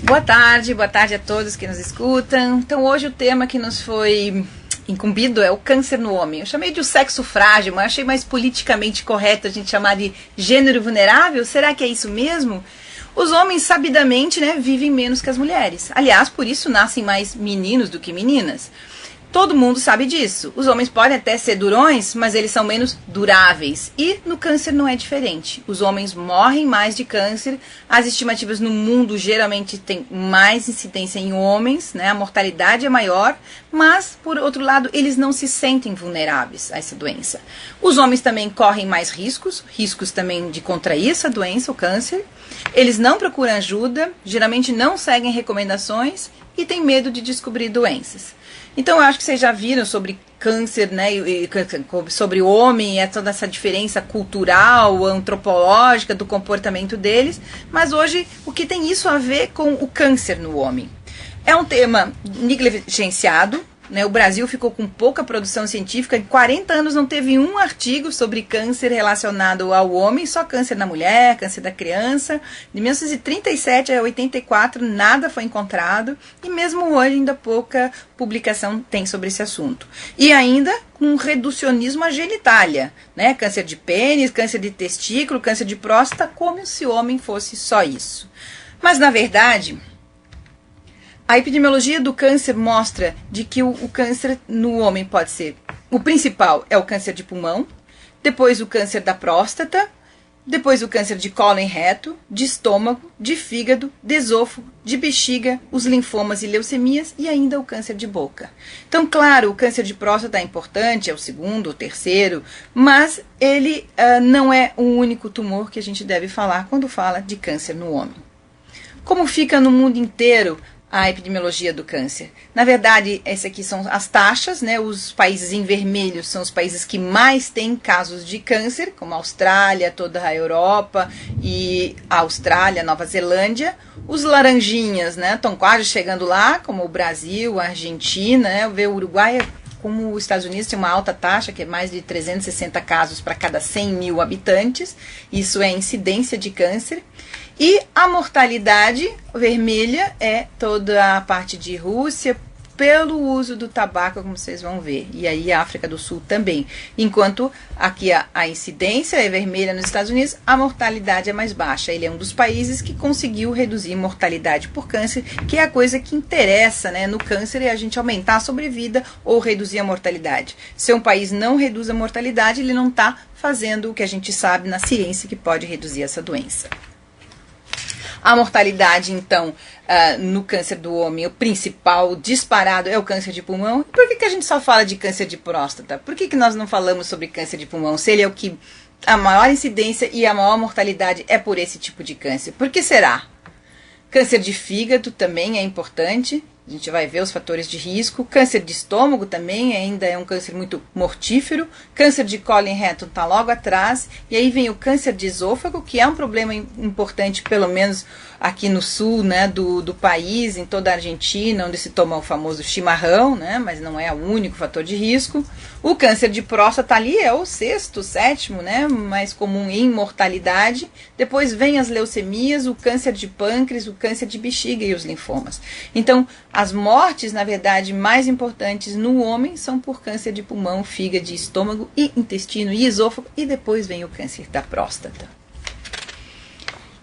Boa tarde a todos que nos escutam. Então hoje o tema que nos foi incumbido é o câncer no homem. Eu chamei de o sexo frágil, mas achei mais politicamente correto a gente chamar de gênero vulnerável. Será que é isso mesmo? Os homens, sabidamente, vivem menos que as mulheres. Aliás, por isso nascem mais meninos do que meninas. Todo mundo sabe disso. Os homens podem até ser durões, mas eles são menos duráveis. E no câncer não é diferente. Os homens morrem mais de câncer. As estimativas no mundo geralmente têm mais incidência em homens, a mortalidade é maior, mas, por outro lado, eles não se sentem vulneráveis a essa doença. Os homens também correm mais riscos também de contrair essa doença, o câncer. Eles não procuram ajuda, geralmente não seguem recomendações e têm medo de descobrir doenças. Então, eu acho que vocês já viram sobre câncer, e sobre o homem, toda essa diferença cultural, antropológica do comportamento deles. Mas hoje, o que tem isso a ver com o câncer no homem? É um tema negligenciado. O Brasil ficou com pouca produção científica. Em 40 anos não teve um artigo sobre câncer relacionado ao homem, só câncer na mulher, câncer da criança. De 1937 a 84 nada foi encontrado e mesmo hoje ainda pouca publicação tem sobre esse assunto. E ainda com reducionismo à genitália, câncer de pênis, câncer de testículo, câncer de próstata, como se o homem fosse só isso. Mas na verdade, a epidemiologia do câncer mostra de que o câncer no homem pode ser, o principal é o câncer de pulmão, depois o câncer da próstata, depois o câncer de cólon e reto, de estômago, de fígado, de esôfago, de bexiga, os linfomas e leucemias e ainda o câncer de boca. Então, claro, o câncer de próstata é importante, é o segundo, o terceiro, mas ele não é o único tumor que a gente deve falar quando fala de câncer no homem. Como fica no mundo inteiro a epidemiologia do câncer? Na verdade, essas aqui são as taxas, os países em vermelho são os países que mais têm casos de câncer, como a Austrália, toda a Europa e a Austrália, Nova Zelândia. Os laranjinhas, estão quase chegando lá, como o Brasil, a Argentina, o Uruguai, como os Estados Unidos, tem uma alta taxa, que é mais de 360 casos para cada 100 mil habitantes. Isso é incidência de câncer. E a mortalidade vermelha é toda a parte de Rússia pelo uso do tabaco, como vocês vão ver. E aí a África do Sul também. Enquanto aqui a incidência é vermelha nos Estados Unidos, a mortalidade é mais baixa. Ele é um dos países que conseguiu reduzir mortalidade por câncer, que é a coisa que interessa no câncer, é a gente aumentar a sobrevida ou reduzir a mortalidade. Se um país não reduz a mortalidade, ele não está fazendo o que a gente sabe na ciência que pode reduzir essa doença. A mortalidade, então, no câncer do homem, o principal disparado é o câncer de pulmão. E por que a gente só fala de câncer de próstata? Por que nós não falamos sobre câncer de pulmão? Se ele é o que a maior incidência e a maior mortalidade é por esse tipo de câncer. Por que será? Câncer de fígado também é importante. A gente vai ver os fatores de risco. Câncer de estômago também ainda é um câncer muito mortífero. Câncer de cólon e reto está logo atrás. E aí vem o câncer de esôfago, que é um problema importante, pelo menos aqui no sul do país, em toda a Argentina, onde se toma o famoso chimarrão, mas não é o único fator de risco. O câncer de próstata ali é o sexto, sétimo, mais comum em mortalidade. Depois vem as leucemias, o câncer de pâncreas, o câncer de bexiga e os linfomas. Então, as mortes, na verdade, mais importantes no homem são por câncer de pulmão, fígado, estômago e intestino e esôfago, e depois vem o câncer da próstata.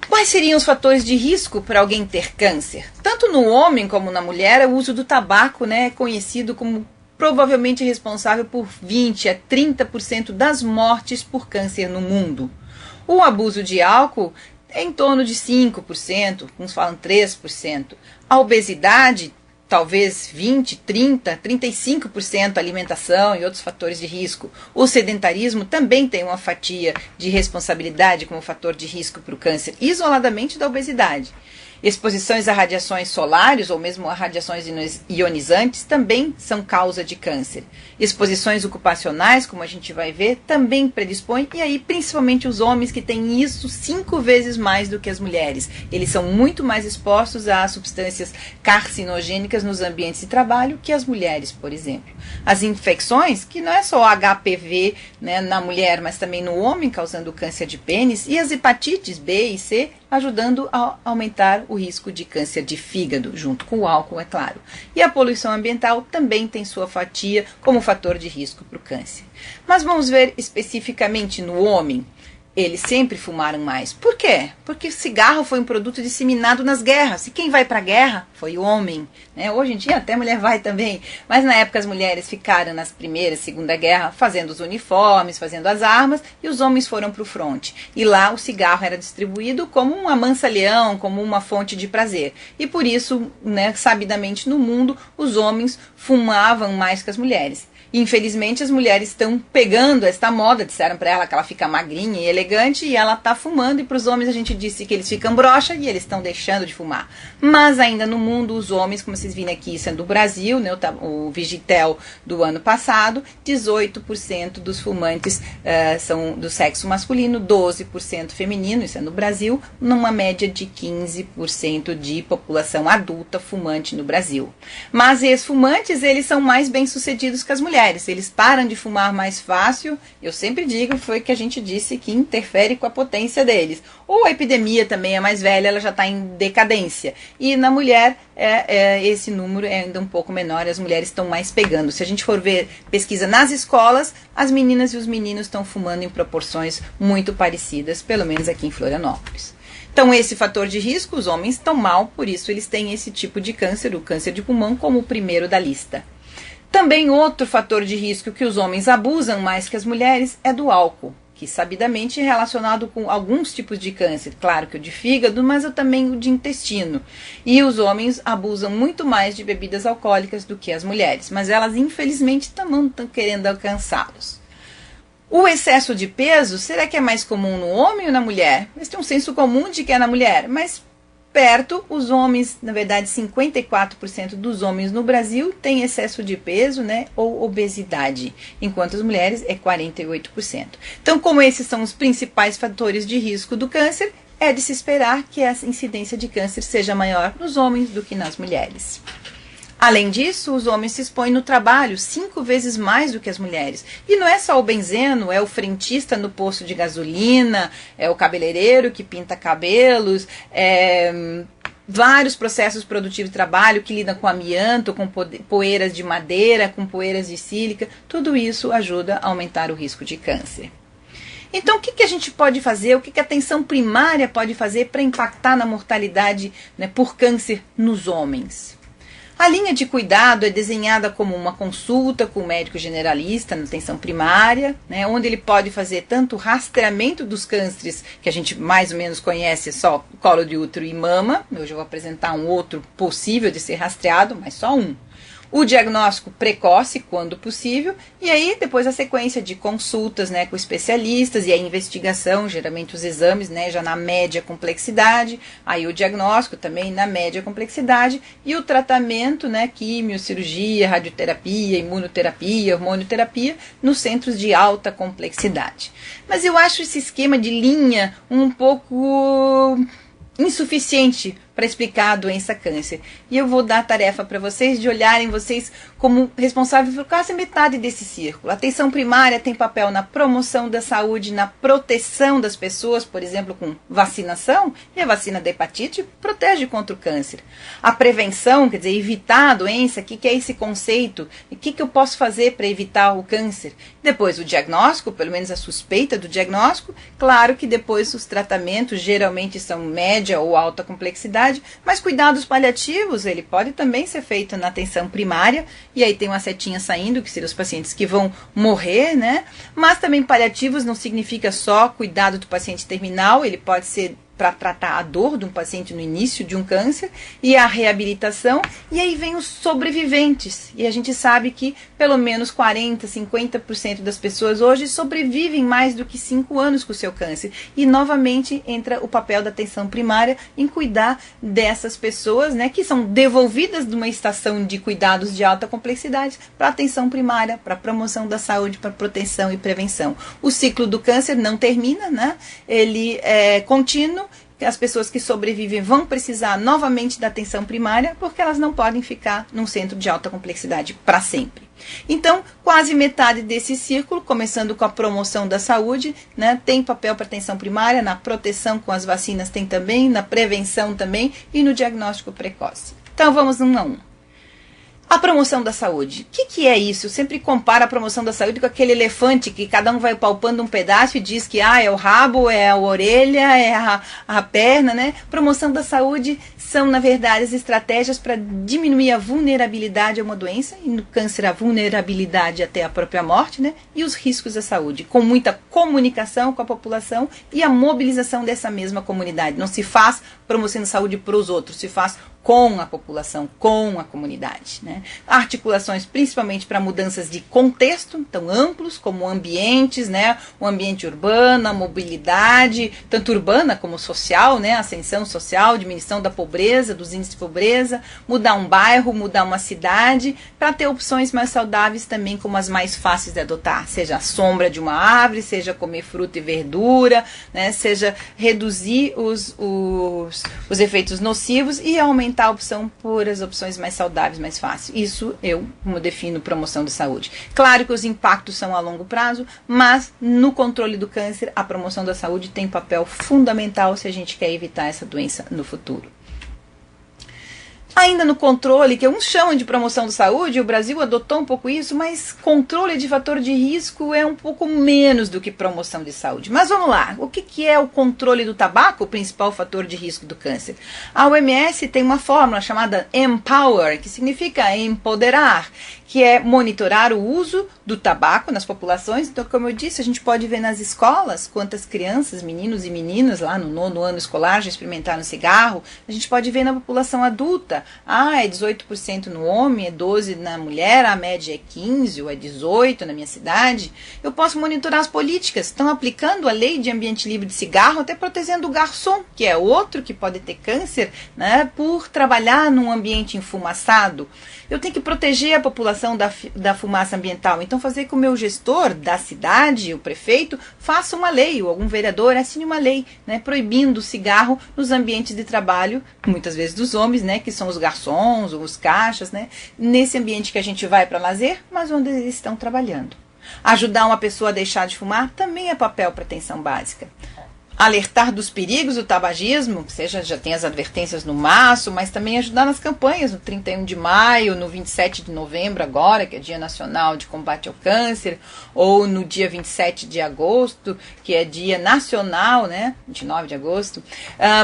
Quais seriam os fatores de risco para alguém ter câncer? Tanto no homem como na mulher, o uso do tabaco é conhecido como provavelmente responsável por 20 a 30% das mortes por câncer no mundo. O abuso de álcool é em torno de 5%, uns falam 3%. A obesidade, talvez 20, 30, 35% alimentação e outros fatores de risco. O sedentarismo também tem uma fatia de responsabilidade como fator de risco para o câncer, isoladamente da obesidade. Exposições a radiações solares ou mesmo a radiações ionizantes também são causa de câncer. Exposições ocupacionais, como a gente vai ver, também predispõem, e aí principalmente os homens que têm isso 5 vezes mais do que as mulheres. Eles são muito mais expostos a substâncias carcinogênicas nos ambientes de trabalho que as mulheres, por exemplo. As infecções, que não é só HPV, né, na mulher, mas também no homem, causando câncer de pênis, e as hepatites B e C, ajudando a aumentar o risco de câncer de fígado, junto com o álcool, é claro. E a poluição ambiental também tem sua fatia como fator de risco para o câncer. Mas vamos ver especificamente no homem. Eles sempre fumaram mais. Por quê? Porque o cigarro foi um produto disseminado nas guerras. E quem vai para a guerra foi o homem, né? Hoje em dia até a mulher vai também. Mas na época as mulheres ficaram nas Primeira e Segunda Guerra fazendo os uniformes, fazendo as armas, e os homens foram para o fronte. E lá o cigarro era distribuído como um amansa-leão, como uma fonte de prazer. E por isso, né, sabidamente no mundo, os homens fumavam mais que as mulheres. Infelizmente as mulheres estão pegando esta moda, disseram para ela que ela fica magrinha e elegante e ela está fumando, e para os homens a gente disse que eles ficam broxa e eles estão deixando de fumar. Mas ainda no mundo os homens, como vocês viram aqui, sendo o Brasil, né, o Vigitel do ano passado, 18% dos fumantes são do sexo masculino, 12% feminino, isso é no Brasil, numa média de 15% de população adulta fumante no Brasil. Mas ex-fumantes, eles são mais bem-sucedidos que as mulheres. Eles param de fumar mais fácil, eu sempre digo, foi que a gente disse que interfere com a potência deles. Ou a epidemia também é mais velha, ela já está em decadência. E na mulher, esse número é ainda um pouco menor, as mulheres estão mais pegando. Se a gente for ver pesquisa nas escolas, as meninas e os meninos estão fumando em proporções muito parecidas, pelo menos aqui em Florianópolis. Então esse fator de risco, os homens estão mal, por isso eles têm esse tipo de câncer, o câncer de pulmão, como o primeiro da lista. Também outro fator de risco que os homens abusam mais que as mulheres é do álcool, que sabidamente é relacionado com alguns tipos de câncer, claro que o de fígado, mas também o de intestino. E os homens abusam muito mais de bebidas alcoólicas do que as mulheres, mas elas infelizmente também estão querendo alcançá-los. O excesso de peso, será que é mais comum no homem ou na mulher? Eles têm um senso comum de que é na mulher, mas perto, os homens, na verdade 54% dos homens no Brasil têm excesso de peso, né, ou obesidade, enquanto as mulheres é 48%. Então, como esses são os principais fatores de risco do câncer, é de se esperar que a incidência de câncer seja maior nos homens do que nas mulheres. Além disso, os homens se expõem no trabalho 5 vezes mais do que as mulheres. E não é só o benzeno, é o frentista no posto de gasolina, é o cabeleireiro que pinta cabelos, vários processos produtivos de trabalho que lidam com amianto, com poeiras de madeira, com poeiras de sílica. Tudo isso ajuda a aumentar o risco de câncer. Então, o que a gente pode fazer, o que a atenção primária pode fazer para impactar na mortalidade, né, por câncer nos homens? A linha de cuidado é desenhada como uma consulta com o médico generalista na atenção primária, né, onde ele pode fazer tanto o rastreamento dos cânceres, que a gente mais ou menos conhece só colo de útero e mama. Hoje eu vou apresentar um outro possível de ser rastreado, mas só um. O diagnóstico precoce, quando possível, e aí depois a sequência de consultas, né, com especialistas e a investigação, geralmente os exames, né, já na média complexidade, aí o diagnóstico também na média complexidade e o tratamento, né, químio, cirurgia, radioterapia, imunoterapia, hormonioterapia, nos centros de alta complexidade. Mas eu acho esse esquema de linha um pouco insuficiente para explicar a doença câncer. E eu vou dar a tarefa para vocês de olharem vocês como responsáveis por quase metade desse círculo. A atenção primária tem papel na promoção da saúde, na proteção das pessoas, por exemplo, com vacinação, e a vacina da hepatite protege contra o câncer. A prevenção, quer dizer, evitar a doença, o que é esse conceito? O que eu posso fazer para evitar o câncer? Depois o diagnóstico, pelo menos a suspeita do diagnóstico. Claro que depois os tratamentos geralmente são média ou alta complexidade, mas cuidados paliativos, ele pode também ser feito na atenção primária, e aí tem uma setinha saindo, que seriam os pacientes que vão morrer, né? Mas também paliativos não significa só cuidado do paciente terminal, ele pode ser para tratar a dor de um paciente no início de um câncer e a reabilitação, e aí vem os sobreviventes, e a gente sabe que pelo menos 40, 50% das pessoas hoje sobrevivem mais do que 5 anos com o seu câncer, e novamente entra o papel da atenção primária em cuidar dessas pessoas, né, que são devolvidas de uma estação de cuidados de alta complexidade para a atenção primária, para a promoção da saúde, para proteção e prevenção. O ciclo do câncer não termina, né, ele é contínuo. As pessoas que sobrevivem vão precisar novamente da atenção primária, porque elas não podem ficar num centro de alta complexidade para sempre. Então, quase metade desse círculo, começando com a promoção da saúde, né, tem papel para atenção primária, na proteção com as vacinas tem também, na prevenção também e no diagnóstico precoce. Então, vamos um a um. A promoção da saúde. O que é isso? Eu sempre comparo a promoção da saúde com aquele elefante que cada um vai palpando um pedaço e diz que é o rabo, é a orelha, é a perna, né? Promoção da saúde são, na verdade, as estratégias para diminuir a vulnerabilidade a uma doença, e no câncer a vulnerabilidade até a própria morte, né? E os riscos da saúde, com muita comunicação com a população e a mobilização dessa mesma comunidade. Não se faz promoção da saúde para os outros, se faz com a população, com a comunidade, né? Articulações principalmente para mudanças de contexto, tão amplos como ambientes, né? O ambiente urbano, a mobilidade, tanto urbana como social, né? Ascensão social, diminuição da pobreza, dos índices de pobreza, mudar um bairro, mudar uma cidade, para ter opções mais saudáveis também, como as mais fáceis de adotar, seja a sombra de uma árvore, seja comer fruta e verdura, né? Seja reduzir os efeitos nocivos e aumentar a opção por as opções mais saudáveis, mais fáceis. Isso eu como defino promoção de saúde. Claro que os impactos são a longo prazo, mas no controle do câncer, a promoção da saúde tem papel fundamental se a gente quer evitar essa doença no futuro. Ainda no controle, que uns chamam de promoção da saúde, o Brasil adotou um pouco isso, mas controle de fator de risco é um pouco menos do que promoção de saúde. Mas vamos lá, o que é o controle do tabaco, o principal fator de risco do câncer? A OMS tem uma fórmula chamada Empower, que significa empoderar, que é monitorar o uso do tabaco nas populações. Então, como eu disse, a gente pode ver nas escolas quantas crianças, meninos e meninas, lá no 9º ano escolar, já experimentaram cigarro. A gente pode ver na população adulta. É 18% no homem, é 12% na mulher, a média é 15% ou é 18% na minha cidade. Eu posso monitorar as políticas. Estão aplicando a lei de ambiente livre de cigarro, até protegendo o garçom, que é outro que pode ter câncer, né, por trabalhar num ambiente enfumaçado. Eu tenho que proteger a população da fumaça ambiental. Então, fazer com que o meu gestor da cidade, o prefeito, faça uma lei, ou algum vereador assine uma lei, né, proibindo o cigarro nos ambientes de trabalho, muitas vezes dos homens, né, que são os garçons, os caixas, né, nesse ambiente que a gente vai para lazer, mas onde eles estão trabalhando. Ajudar uma pessoa a deixar de fumar também é papel para atenção básica. Alertar dos perigos do tabagismo, que seja, já tem as advertências no março, mas também ajudar nas campanhas, no 31 de maio, no 27 de novembro agora, que é Dia Nacional de Combate ao Câncer, ou no dia 27 de agosto, que é Dia Nacional, né, 29 de agosto.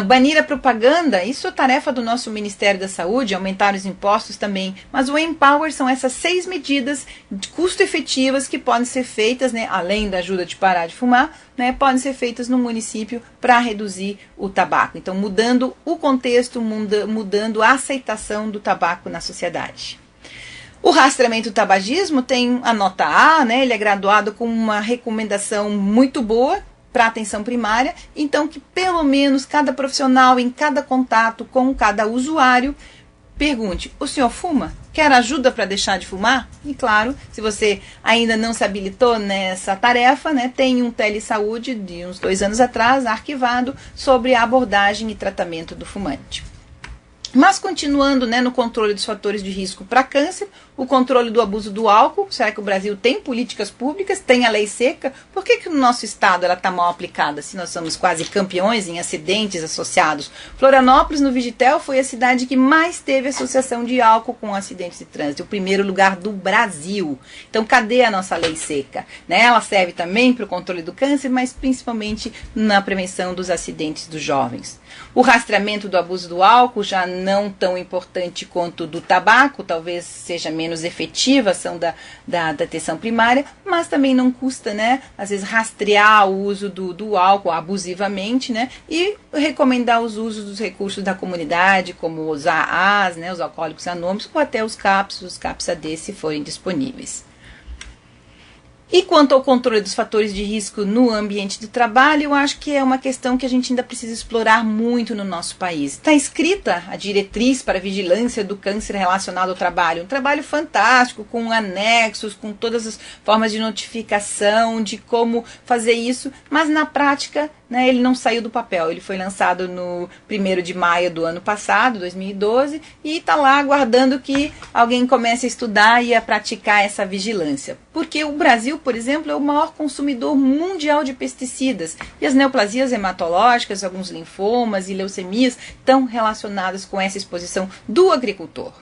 Banir a propaganda, isso é tarefa do nosso Ministério da Saúde, aumentar os impostos também, mas o Empower são essas 6 medidas custo-efetivas que podem ser feitas, né, além da ajuda de parar de fumar, né, podem ser feitas no município para reduzir o tabaco. Então, mudando o contexto, mudando a aceitação do tabaco na sociedade. O rastreamento do tabagismo tem a nota A, né, ele é graduado com uma recomendação muito boa para atenção primária, então que pelo menos cada profissional, em cada contato com cada usuário, pergunte: o senhor fuma? Quer ajuda para deixar de fumar? E claro, se você ainda não se habilitou nessa tarefa, né, tem um telesaúde de uns 2 anos atrás, arquivado, sobre a abordagem e tratamento do fumante. Mas continuando, né, no controle dos fatores de risco para câncer, o controle do abuso do álcool. Será que o Brasil tem políticas públicas, tem a lei seca? Por que no nosso estado ela está mal aplicada, se nós somos quase campeões em acidentes associados? Florianópolis, no Vigitel, foi a cidade que mais teve associação de álcool com acidentes de trânsito, o primeiro lugar do Brasil. Então, cadê a nossa lei seca? Né? Ela serve também para o controle do câncer, mas principalmente na prevenção dos acidentes dos jovens. O rastreamento do abuso do álcool já não tão importante quanto do tabaco, talvez seja menos efetiva a ação da detecção primária, mas também não custa, né, às vezes rastrear o uso do álcool abusivamente, né, e recomendar os usos dos recursos da comunidade, como os AAs, né, os alcoólicos anônimos, ou até os CAPS AD, se forem disponíveis. E quanto ao controle dos fatores de risco no ambiente de trabalho, eu acho que é uma questão que a gente ainda precisa explorar muito no nosso país. Está escrita a diretriz para a vigilância do câncer relacionado ao trabalho, um trabalho fantástico, com anexos, com todas as formas de notificação, de como fazer isso, mas na prática, né, ele não saiu do papel. Ele foi lançado no 1º de maio do ano passado, 2012, e está lá aguardando que alguém comece a estudar e a praticar essa vigilância. Porque o Brasil, por exemplo, é o maior consumidor mundial de pesticidas. E as neoplasias hematológicas, alguns linfomas e leucemias estão relacionadas com essa exposição do agricultor.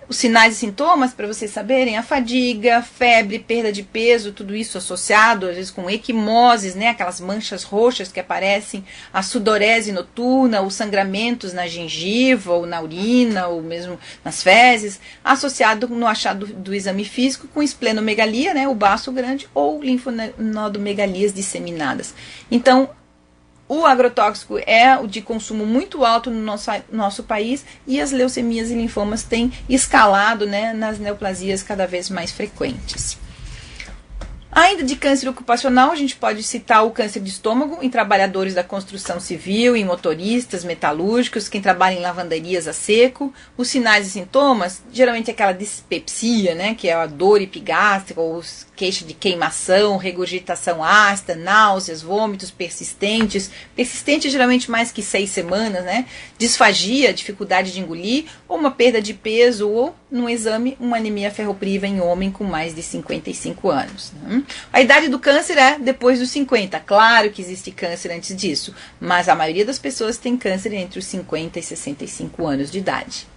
Os sinais e sintomas, para vocês saberem, a fadiga, febre, perda de peso, tudo isso associado, às vezes com equimoses, né, aquelas manchas roxas que aparecem, a sudorese noturna, os sangramentos na gengiva, ou na urina, ou mesmo nas fezes, associado no achado do exame físico com esplenomegalia, né, o baço grande, ou linfonodomegalias disseminadas. Então, o agrotóxico é o de consumo muito alto no nosso país, e as leucemias e linfomas têm escalado, né, nas neoplasias cada vez mais frequentes. Ainda de câncer ocupacional, a gente pode citar o câncer de estômago em trabalhadores da construção civil, em motoristas, metalúrgicos, quem trabalha em lavanderias a seco. Os sinais e sintomas, geralmente aquela dispepsia, né, que é a dor epigástrica, ou queixa de queimação, regurgitação ácida, náuseas, vômitos persistentes geralmente mais que 6 semanas, né, disfagia, dificuldade de engolir, ou uma perda de peso, ou, no exame, uma anemia ferropriva em homem com mais de 55 anos. Né? A idade do câncer é depois dos 50. Claro que existe câncer antes disso, mas a maioria das pessoas tem câncer entre os 50 e 65 anos de idade.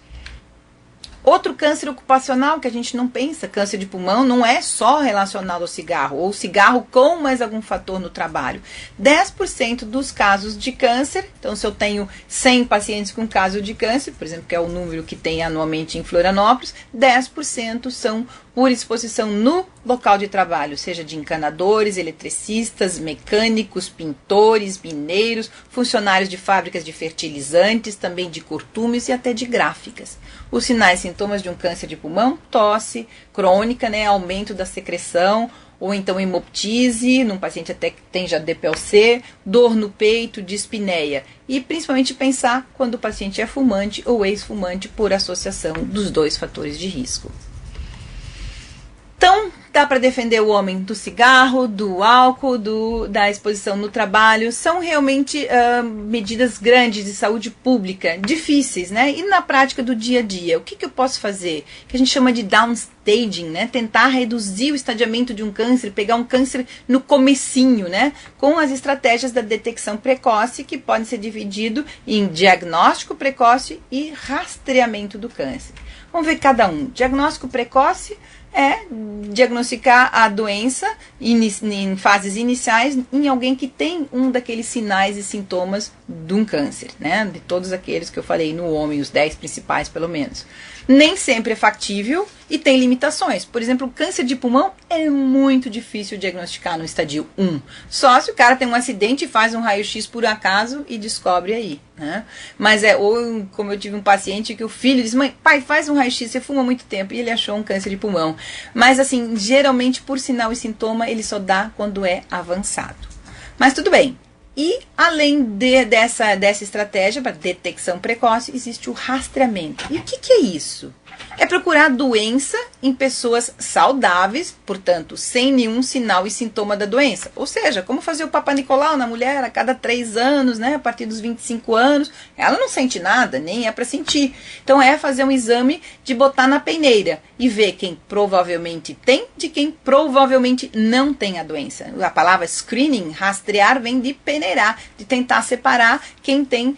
Outro câncer ocupacional que a gente não pensa, câncer de pulmão, não é só relacionado ao cigarro, ou cigarro com mais algum fator no trabalho. 10% dos casos de câncer, então se eu tenho 100 pacientes com caso de câncer, por exemplo, que é o número que tem anualmente em Florianópolis, 10% são por exposição no local de trabalho, seja de encanadores, eletricistas, mecânicos, pintores, mineiros, funcionários de fábricas de fertilizantes, também de curtumes e até de gráficas. Os sinais e sintomas de um câncer de pulmão: tosse crônica, né, aumento da secreção, ou então hemoptise, num paciente até que tem já DPLC, dor no peito, dispneia. E principalmente pensar quando o paciente é fumante ou ex-fumante por associação dos dois fatores de risco. Então, dá para defender o homem do cigarro, do álcool, da exposição no trabalho. São realmente medidas grandes de saúde pública, difíceis, né? E na prática do dia a dia, o que eu posso fazer? Que a gente chama de downstaging, né? Tentar reduzir o estadiamento de um câncer, pegar um câncer no comecinho, né? Com as estratégias da detecção precoce, que podem ser dividido em diagnóstico precoce e rastreamento do câncer. Vamos ver cada um. Diagnóstico precoce é diagnosticar a doença em fases iniciais em alguém que tem um daqueles sinais e sintomas de um câncer, né? De todos aqueles que eu falei no homem, os 10 principais pelo menos. Nem sempre é factível e tem limitações. Por exemplo, o câncer de pulmão é muito difícil diagnosticar no estadio 1. Só se o cara tem um acidente e faz um raio-x por acaso e descobre aí, né? Mas ou como eu tive um paciente que o filho disse: mãe, pai, faz um raio-x, você fuma há muito tempo, e ele achou um câncer de pulmão. Mas assim, geralmente por sinal e sintoma ele só dá quando é avançado. Mas tudo bem. E além dessa estratégia para detecção precoce, existe o rastreamento. E o que é isso? É procurar doença em pessoas saudáveis, portanto, sem nenhum sinal e sintoma da doença. Ou seja, como fazer o Papa Nicolau na mulher a cada 3 anos, né, a partir dos 25 anos, ela não sente nada, nem é para sentir. Então é fazer um exame de botar na peneira e ver quem provavelmente tem de quem provavelmente não tem a doença. A palavra screening, rastrear, vem de peneirar, de tentar separar quem tem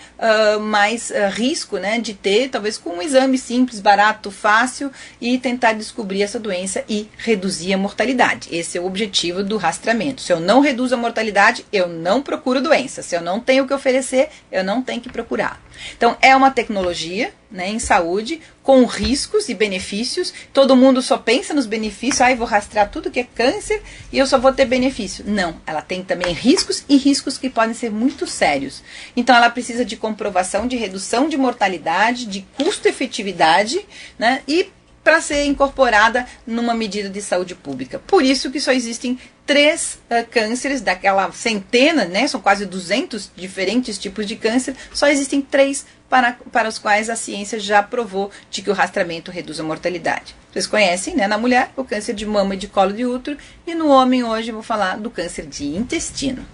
mais risco, né, de ter, talvez com um exame simples, barato, fácil, e tentar descobrir essa doença e reduzir a mortalidade. Esse é o objetivo do rastreamento. Se eu não reduzo a mortalidade, eu não procuro doença. Se eu não tenho o que oferecer, eu não tenho que procurar. Então, é uma tecnologia né, em saúde, com riscos e benefícios. Todo mundo só pensa nos benefícios, vou rastrear tudo que é câncer e eu só vou ter benefício. Não, ela tem também riscos e riscos que podem ser muito sérios. Então ela precisa de comprovação de redução de mortalidade, de custo-efetividade, né, e para ser incorporada numa medida de saúde pública. Por isso que só existem 3 cânceres, daquela centena, né, são quase 200 diferentes tipos de câncer, só existem 3 para os quais a ciência já provou de que o rastreamento reduz a mortalidade. Vocês conhecem, né, na mulher, o câncer de mama e de colo de útero, e no homem hoje eu vou falar do câncer de intestino.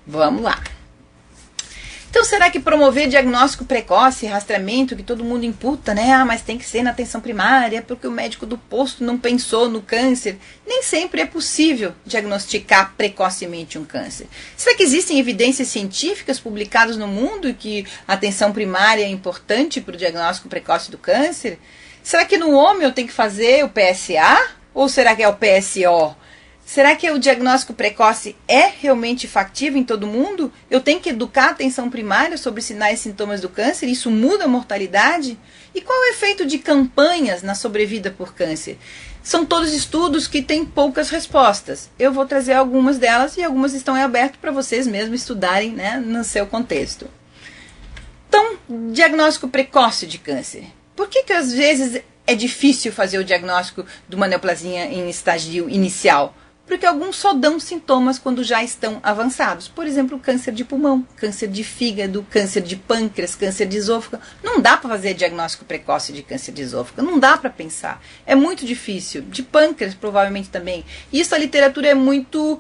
Vamos lá. Então, será que promover diagnóstico precoce, rastreamento, que todo mundo imputa, né? Mas tem que ser na atenção primária, porque o médico do posto não pensou no câncer. Nem sempre é possível diagnosticar precocemente um câncer. Será que existem evidências científicas publicadas no mundo que a atenção primária é importante para o diagnóstico precoce do câncer? Será que no homem eu tenho que fazer o PSA? Ou será que é o PSO? Será que o diagnóstico precoce é realmente factível em todo mundo? Eu tenho que educar a atenção primária sobre sinais e sintomas do câncer? Isso muda a mortalidade? E qual é o efeito de campanhas na sobrevida por câncer? São todos estudos que têm poucas respostas. Eu vou trazer algumas delas e algumas estão em aberto para vocês mesmos estudarem, né, no seu contexto. Então, diagnóstico precoce de câncer. Por que às vezes é difícil fazer o diagnóstico de uma neoplasia em estágio inicial? Porque alguns só dão sintomas quando já estão avançados. Por exemplo, câncer de pulmão, câncer de fígado, câncer de pâncreas, câncer de esôfago. Não dá para fazer diagnóstico precoce de câncer de esôfago, não dá para pensar. É muito difícil. De pâncreas, provavelmente também. Isso, a literatura é muito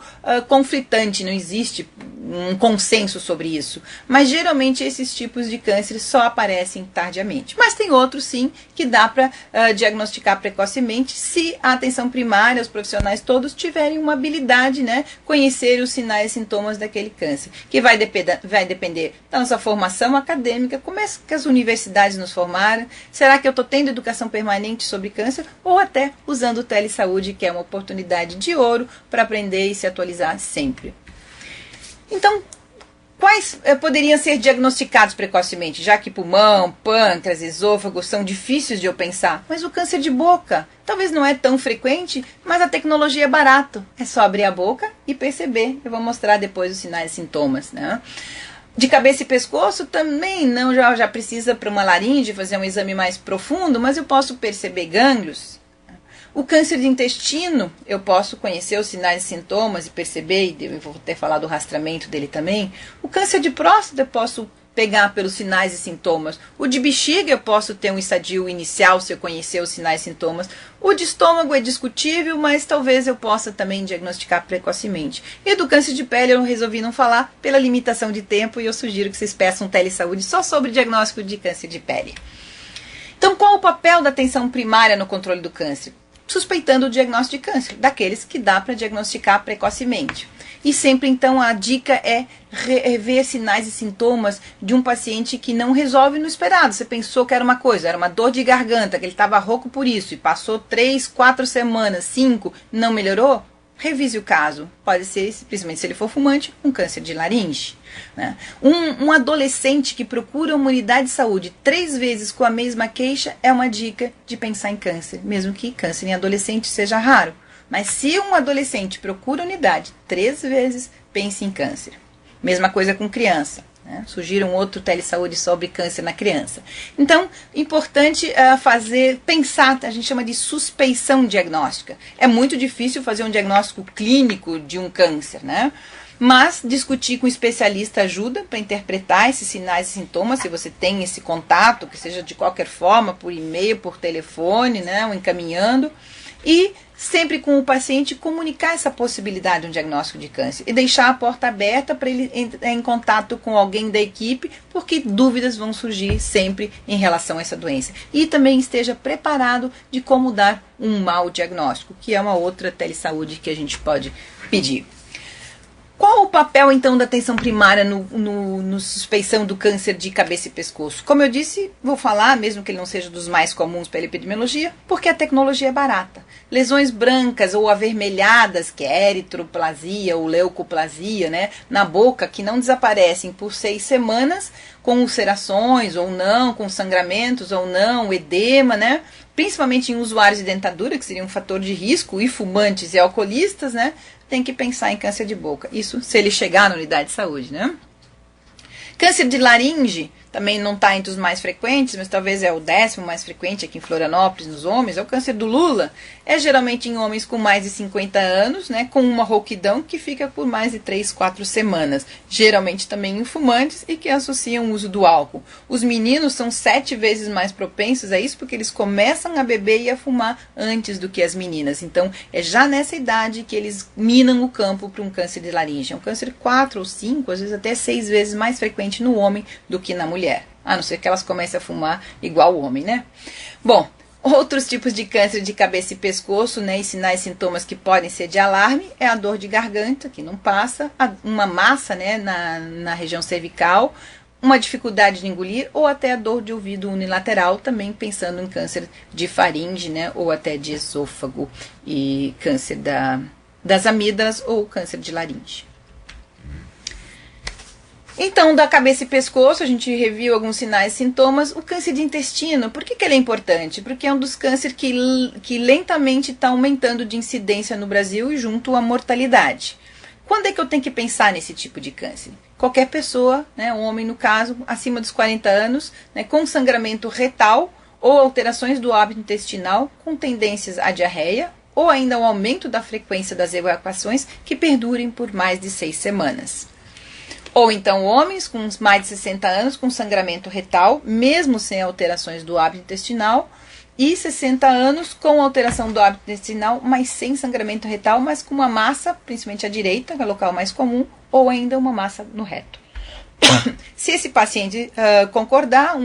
conflitante, não existe um consenso sobre isso. Mas, geralmente, esses tipos de câncer só aparecem tardiamente. Mas tem outros, sim, que dá para diagnosticar precocemente se a atenção primária, os profissionais todos tiverem uma habilidade, né, conhecer os sinais e sintomas daquele câncer, que vai depender da nossa formação acadêmica, como é que as universidades nos formaram, será que eu estou tendo educação permanente sobre câncer, ou até usando o telesaúde, que é uma oportunidade de ouro para aprender e se atualizar sempre. Então, quais poderiam ser diagnosticados precocemente, já que pulmão, pâncreas, esôfago são difíceis de eu pensar? Mas o câncer de boca talvez não é tão frequente, mas a tecnologia é barato. É só abrir a boca e perceber. Eu vou mostrar depois os sinais e sintomas, né? De cabeça e pescoço também não, já precisa para uma laringe fazer um exame mais profundo, mas eu posso perceber gânglios. O câncer de intestino, eu posso conhecer os sinais e sintomas e perceber, e eu vou até falar do rastreamento dele também. O câncer de próstata eu posso pegar pelos sinais e sintomas. O de bexiga eu posso ter um estadio inicial se eu conhecer os sinais e sintomas. O de estômago é discutível, mas talvez eu possa também diagnosticar precocemente. E do câncer de pele eu resolvi não falar pela limitação de tempo e eu sugiro que vocês peçam um telesaúde só sobre diagnóstico de câncer de pele. Então, qual o papel da atenção primária no controle do câncer? Suspeitando o diagnóstico de câncer, daqueles que dá para diagnosticar precocemente. E sempre, então, a dica é rever sinais e sintomas de um paciente que não resolve no esperado. Você pensou que era uma coisa, era uma dor de garganta, que ele estava rouco por isso, e passou 3, 4 semanas, 5, não melhorou? Revise o caso. Pode ser, principalmente se ele for fumante, um câncer de laringe. Né? Um adolescente que procura uma unidade de saúde 3 vezes com a mesma queixa é uma dica de pensar em câncer, mesmo que câncer em adolescente seja raro. Mas se um adolescente procura unidade 3 vezes, pense em câncer. Mesma coisa com criança. Né? Sugiro um outro telesaúde sobre câncer na criança. Então, importante pensar, a gente chama de suspeição diagnóstica. É muito difícil fazer um diagnóstico clínico de um câncer, né? Mas discutir com um especialista ajuda para interpretar esses sinais e sintomas, se você tem esse contato, que seja de qualquer forma, por e-mail, por telefone, né, ou encaminhando. E sempre com o paciente comunicar essa possibilidade de um diagnóstico de câncer e deixar a porta aberta para ele entrar em contato com alguém da equipe, porque dúvidas vão surgir sempre em relação a essa doença. E também esteja preparado de como dar um mau diagnóstico, que é uma outra telesaúde que a gente pode pedir. Qual o papel, então, da atenção primária no suspeição do câncer de cabeça e pescoço? Como eu disse, vou falar, mesmo que ele não seja dos mais comuns pela epidemiologia, porque a tecnologia é barata. Lesões brancas ou avermelhadas, que é eritroplasia ou leucoplasia, né, na boca, que não desaparecem por 6 semanas, com ulcerações ou não, com sangramentos ou não, edema, né? Principalmente em usuários de dentadura, que seria um fator de risco, e fumantes e alcoolistas, né? Tem que pensar em câncer de boca. Isso se ele chegar na unidade de saúde, né? Câncer de laringe também não está entre os mais frequentes, mas talvez é o 10º mais frequente aqui em Florianópolis, nos homens, é o câncer do Lula. É geralmente em homens com mais de 50 anos, né, com uma rouquidão que fica por mais de 3, 4 semanas. Geralmente também em fumantes e que associam o uso do álcool. Os meninos são 7 vezes mais propensos a isso porque eles começam a beber e a fumar antes do que as meninas. Então, é já nessa idade que eles minam o campo para um câncer de laringe. É um câncer 4 ou 5, às vezes até 6 vezes mais frequente no homem do que na mulher. A não ser que elas comecem a fumar igual o homem, né? Bom, outros tipos de câncer de cabeça e pescoço, né, e sinais e sintomas que podem ser de alarme, é a dor de garganta, que não passa, uma massa, né, na região cervical, uma dificuldade de engolir, ou até a dor de ouvido unilateral, também pensando em câncer de faringe, né, ou até de esôfago, e câncer das amígdalas ou câncer de laringe. Então, da cabeça e pescoço, a gente reviu alguns sinais e sintomas. O câncer de intestino, por que ele é importante? Porque é um dos cânceres que lentamente está aumentando de incidência no Brasil e junto à mortalidade. Quando é que eu tenho que pensar nesse tipo de câncer? Qualquer pessoa, né, um homem no caso, acima dos 40 anos, né, com sangramento retal ou alterações do hábito intestinal com tendências à diarreia ou ainda ao aumento da frequência das evacuações que perdurem por mais de 6 semanas. Ou então homens com mais de 60 anos com sangramento retal, mesmo sem alterações do hábito intestinal, e 60 anos com alteração do hábito intestinal, mas sem sangramento retal, mas com uma massa, principalmente à direita, que é o local mais comum, ou ainda uma massa no reto. Se esse paciente concordar,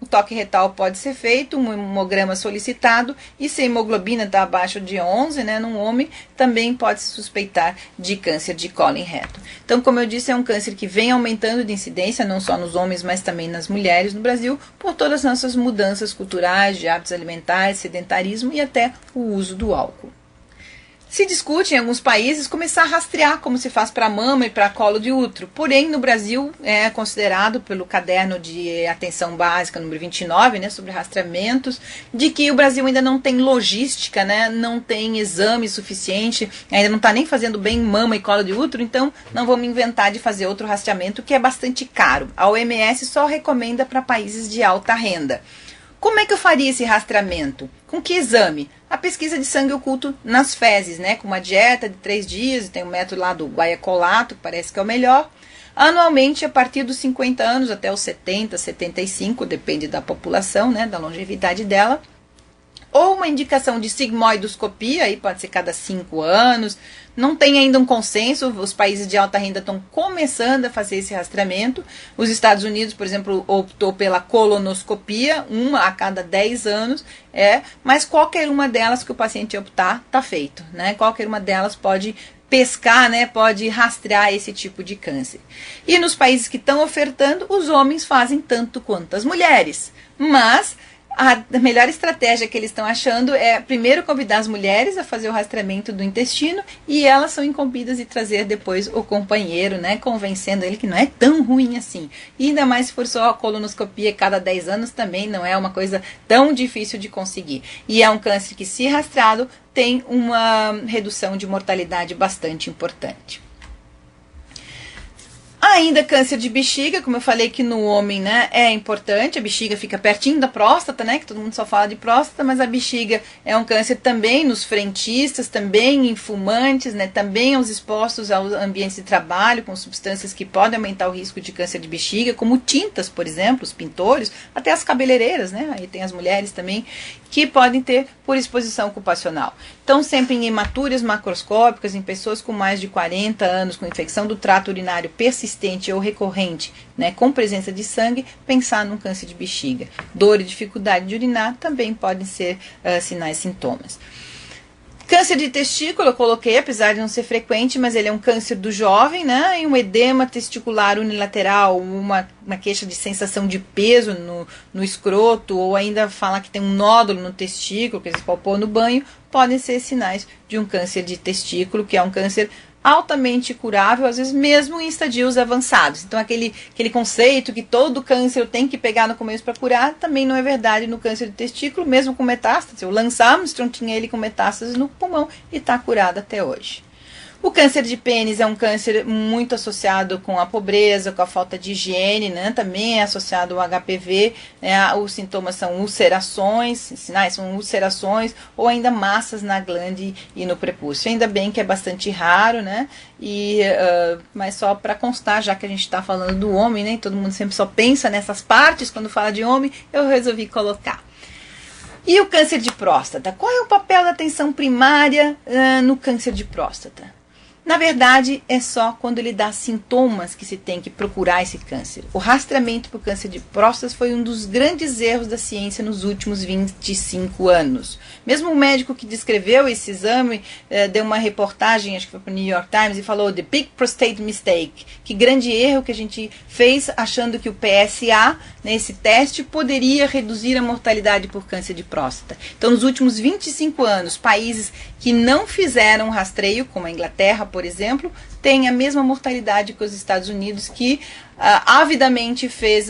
o toque retal pode ser feito, um hemograma solicitado, e se a hemoglobina está abaixo de 11, né, num homem, também pode se suspeitar de câncer de cólon reto. Então, como eu disse, é um câncer que vem aumentando de incidência, não só nos homens, mas também nas mulheres no Brasil, por todas as nossas mudanças culturais, de hábitos alimentares, sedentarismo e até o uso do álcool. Se discute em alguns países começar a rastrear como se faz para mama e para colo de útero. Porém, no Brasil é considerado pelo caderno de atenção básica número 29, né, sobre rastreamentos, de que o Brasil ainda não tem logística, né, não tem exame suficiente, ainda não está nem fazendo bem mama e colo de útero, então não vamos inventar de fazer outro rastreamento que é bastante caro. A OMS só recomenda para países de alta renda. Como é que eu faria esse rastreamento? Com que exame? A pesquisa de sangue oculto nas fezes, né? Com uma dieta de 3 dias, tem um método lá do guaiacolato, que parece que é o melhor. Anualmente, a partir dos 50 anos até os 70, 75, depende da população, né? Da longevidade dela. Ou uma indicação de sigmoidoscopia, aí pode ser cada 5 anos. Não tem ainda um consenso, os países de alta renda estão começando a fazer esse rastreamento. Os Estados Unidos, por exemplo, optou pela colonoscopia, uma a cada 10 anos, mas qualquer uma delas que o paciente optar, está feito, né? Qualquer uma delas pode pescar, né, pode rastrear esse tipo de câncer. E nos países que estão ofertando, os homens fazem tanto quanto as mulheres, mas a melhor estratégia que eles estão achando é primeiro convidar as mulheres a fazer o rastreamento do intestino e elas são incumbidas de trazer depois o companheiro, né, convencendo ele que não é tão ruim assim. E ainda mais se for só a colonoscopia cada 10 anos também não é uma coisa tão difícil de conseguir. E é um câncer que, se rastreado, tem uma redução de mortalidade bastante importante. Ainda câncer de bexiga, como eu falei que no homem, né, é importante, a bexiga fica pertinho da próstata, né, que todo mundo só fala de próstata, mas a bexiga é um câncer também nos frentistas, também em fumantes, né, também aos expostos aos ambientes de trabalho com substâncias que podem aumentar o risco de câncer de bexiga, como tintas, por exemplo, os pintores, até as cabeleireiras, né, aí tem as mulheres também, que podem ter por exposição ocupacional. Então, sempre em hematuras macroscópicas, em pessoas com mais de 40 anos, com infecção do trato urinário persistente ou recorrente, né, com presença de sangue, pensar num câncer de bexiga. Dor e dificuldade de urinar também podem ser sinais e sintomas. Câncer de testículo eu coloquei, apesar de não ser frequente, mas ele é um câncer do jovem, né? E um edema testicular unilateral, uma queixa de sensação de peso no escroto, ou ainda falar que tem um nódulo no testículo, que se palpou no banho, podem ser sinais de um câncer de testículo, que é um câncer altamente curável, às vezes mesmo em estadios avançados. Então aquele conceito que todo câncer tem que pegar no começo para curar, também não é verdade no câncer de testículo, mesmo com metástase. O Lance Armstrong tinha ele com metástase no pulmão e está curado até hoje. O câncer de pênis é um câncer muito associado com a pobreza, com a falta de higiene, né? Também é associado ao HPV, né? Os sintomas são ulcerações, sinais são ulcerações ou ainda massas na glande e no prepúcio. Ainda bem que é bastante raro, né? Mas só para constar, já que a gente está falando do homem, né? Todo mundo sempre só pensa nessas partes quando fala de homem, eu resolvi colocar. E o câncer de próstata? Qual é o papel da atenção primária no câncer de próstata? Na verdade, é só quando ele dá sintomas que se tem que procurar esse câncer. O rastreamento para o câncer de próstata foi um dos grandes erros da ciência nos últimos 25 anos. Mesmo o médico que descreveu esse exame deu uma reportagem, acho que foi para o New York Times, e falou The Big Prostate Mistake, que grande erro que a gente fez achando que o PSA, nesse teste, poderia reduzir a mortalidade por câncer de próstata. Então, nos últimos 25 anos, países que não fizeram rastreio, como a Inglaterra, por exemplo, têm a mesma mortalidade que os Estados Unidos, que avidamente fez